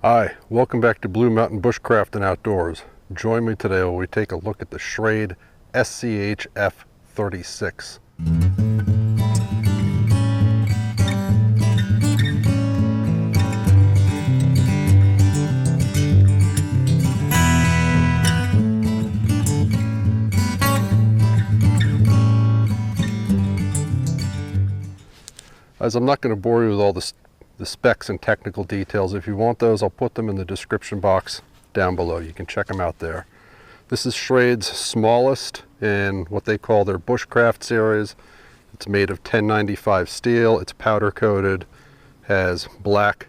Hi, welcome back to Blue Mountain Bushcraft and Outdoors. Join me today while we take a look at the Schrade SCHF36. As I'm not going to bore you with all the specs and technical details. If you want those, I'll put them in the description box down below. You can check them out there. This is Schrade's smallest in what they call their Bushcraft series. It's made of 1095 steel. It's powder coated, has black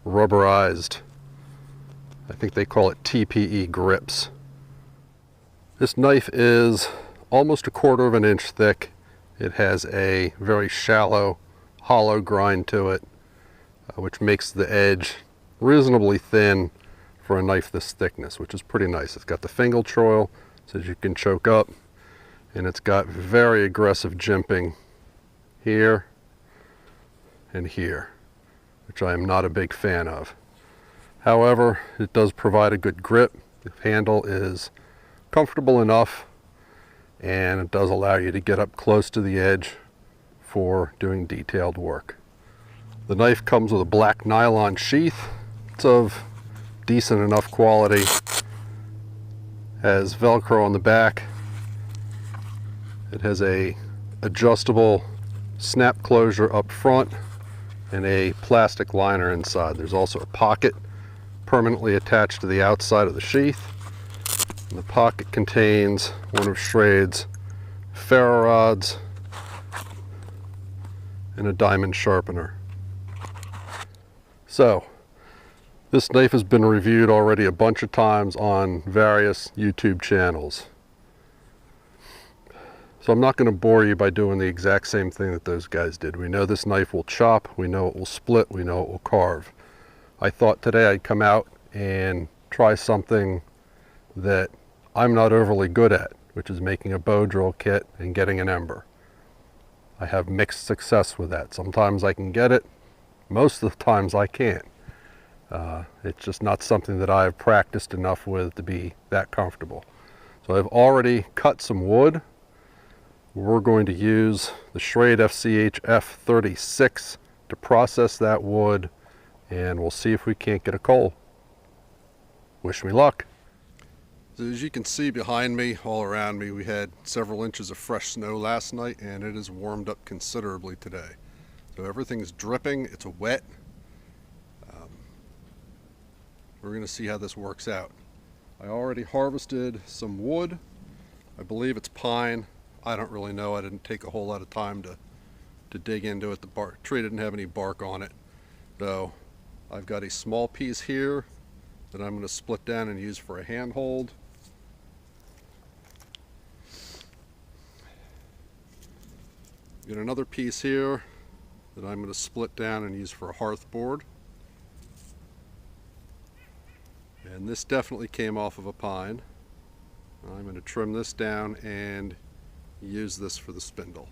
rubberized, I think they call it TPE grips. This knife is almost 1/4 of an inch thick. It has a very shallow hollow grind to it, which makes the edge reasonably thin for a knife this thickness, which is pretty nice. It's got the fingal choil so that you can choke up, and it's got very aggressive jimping here and here, which I am not a big fan of. However, it does provide a good grip. The handle is comfortable enough, and it does allow you to get up close to the edge for doing detailed work. The knife comes with a black nylon sheath. It's of decent enough quality. Has Velcro on the back. It has a adjustable snap closure up front and a plastic liner inside. There's also a pocket permanently attached to the outside of the sheath. And the pocket contains one of Schrade's Ferro Rods and a diamond sharpener. So, this knife has been reviewed already a bunch of times on various YouTube channels. So I'm not going to bore you by doing the exact same thing that those guys did. We know this knife will chop, we know it will split, we know it will carve. I thought today I'd come out and try something that I'm not overly good at, which is making a bow drill kit and getting an ember. I have mixed success with that. Sometimes I can get it, most of the times I can't. It's just not something that I've practiced enough with to be that comfortable. So I've already cut some wood. We're going to use the Schrade SCHF36 to process that wood, and we'll see if we can't get a coal. Wish me luck. So as you can see behind me, all around me, we had several inches of fresh snow last night, and it has warmed up considerably today. So everything's dripping, it's wet. We're going to see how this works out. I already harvested some wood. I believe it's pine. I don't really know. I didn't take a whole lot of time to dig into it. The tree didn't have any bark on it. So I've got a small piece here that I'm going to split down and use for a handhold. Got another piece here that I'm going to split down and use for a hearth board. And this definitely came off of a pine. I'm going to trim this down and use this for the spindle.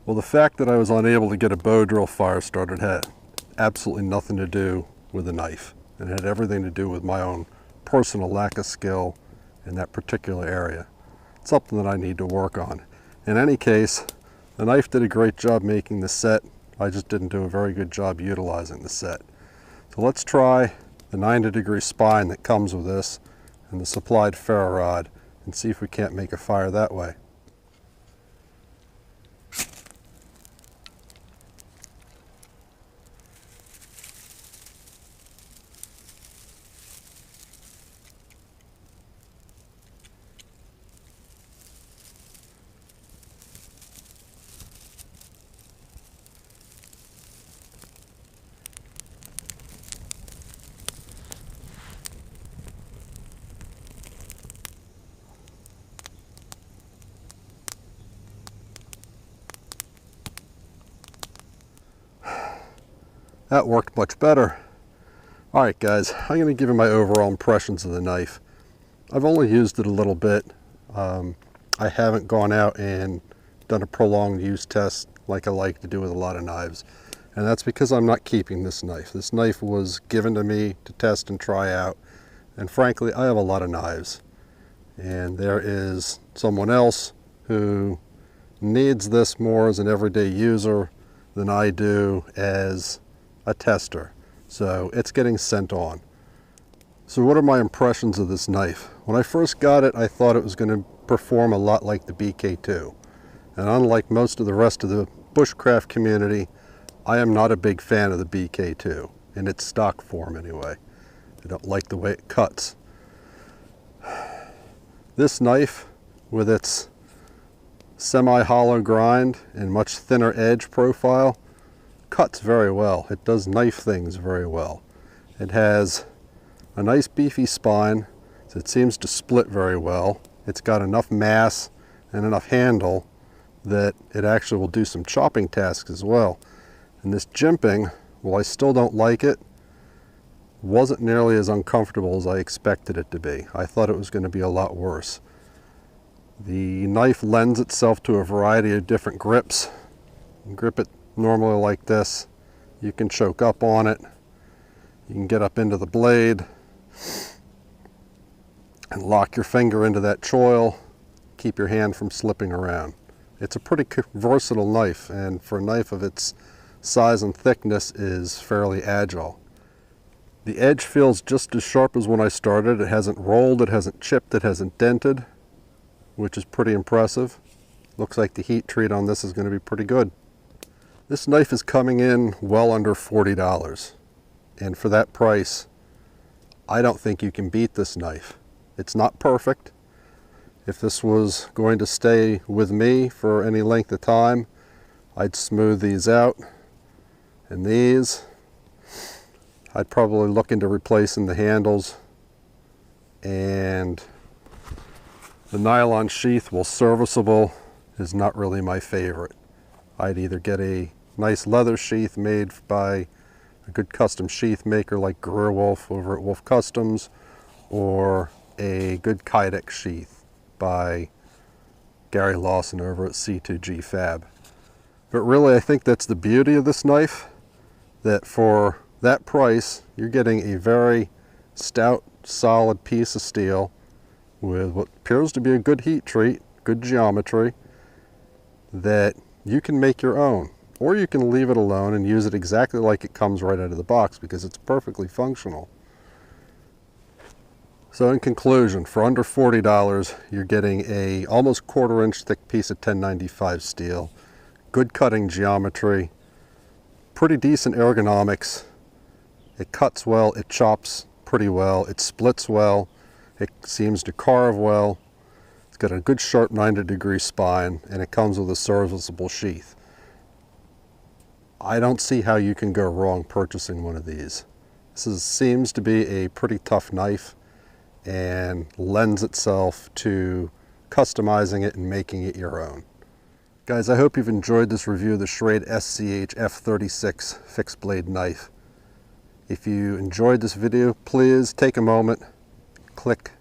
Well, the fact that I was unable to get a bow drill fire started had absolutely nothing to do with the knife. It had everything to do with my own personal lack of skill in that particular area. It's something that I need to work on. In any case, the knife did a great job making the set. I just didn't do a very good job utilizing the set. So let's try the 90-degree spine that comes with this and the supplied ferro rod and see if we can't make a fire that way. That worked much better. Alright guys, I'm going to give you my overall impressions of the knife. I've only used it a little bit. I haven't gone out and done a prolonged use test like I like to do with a lot of knives. And that's because I'm not keeping this knife. This knife was given to me to test and try out. And frankly, I have a lot of knives. And there is someone else who needs this more as an everyday user than I do as a tester. So it's getting sent on. So what are my impressions of this knife? When I first got it, I thought it was going to perform a lot like the BK2. And unlike most of the rest of the bushcraft community, I am not a big fan of the BK2, in its stock form anyway. I don't like the way it cuts. This knife, with its semi-hollow grind and much thinner edge profile, cuts very well. It does knife things very well. It has a nice beefy spine, so it seems to split very well. It's got enough mass and enough handle that it actually will do some chopping tasks as well. And this jimping, while I still don't like it, wasn't nearly as uncomfortable as I expected it to be. I thought it was going to be a lot worse. The knife lends itself to a variety of different grips. You can grip it normally like this. You can choke up on it. You can get up into the blade and lock your finger into that choil, keep your hand from slipping around. It's a pretty versatile knife, and for a knife of its size and thickness is fairly agile. The edge feels just as sharp as when I started. It hasn't rolled, it hasn't chipped, it hasn't dented, which is pretty impressive. Looks like the heat treat on this is going to be pretty good. This knife is coming in well under $40, and for that price, I don't think you can beat this knife. It's not perfect. If this was going to stay with me for any length of time, I'd smooth these out, and these, I'd probably look into replacing the handles, and the nylon sheath, while serviceable, is not really my favorite. I'd either get a nice leather sheath made by a good custom sheath maker like Greer Wolf over at Wolf Customs, or a good Kydex sheath by Gary Lawson over at C2G Fab. But really, I think that's the beauty of this knife, that for that price, you're getting a very stout, solid piece of steel with what appears to be a good heat treat, good geometry, that you can make your own. Or you can leave it alone and use it exactly like it comes right out of the box, because it's perfectly functional. So in conclusion, for under $40, you're getting a almost 1/4 inch thick piece of 1095 steel, good cutting geometry, pretty decent ergonomics. It cuts well, it chops pretty well, it splits well, it seems to carve well. It's got a good sharp 90-degree spine, and it comes with a serviceable sheath. I don't see how you can go wrong purchasing one of these. This seems to be a pretty tough knife and lends itself to customizing it and making it your own. Guys, I hope you've enjoyed this review of the Schrade SCHF36 fixed blade knife. If you enjoyed this video, please take a moment, click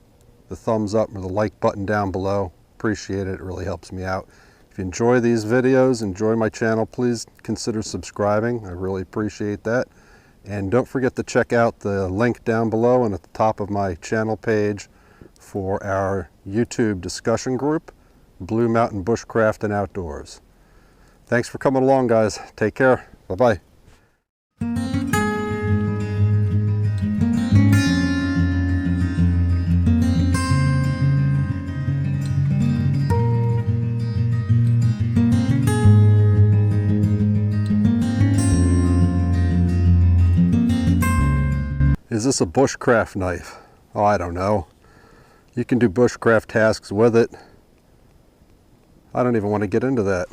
the thumbs up or the like button down below. Appreciate it, it really helps me out. If you enjoy these videos, enjoy my channel, please consider subscribing. I really appreciate that. And don't forget to check out the link down below and at the top of my channel page for our YouTube discussion group, Blue Mountain Bushcraft and Outdoors. Thanks for coming along, guys. Take care. Bye-bye. Is this a bushcraft knife? Oh, I don't know. You can do bushcraft tasks with it. I don't even want to get into that.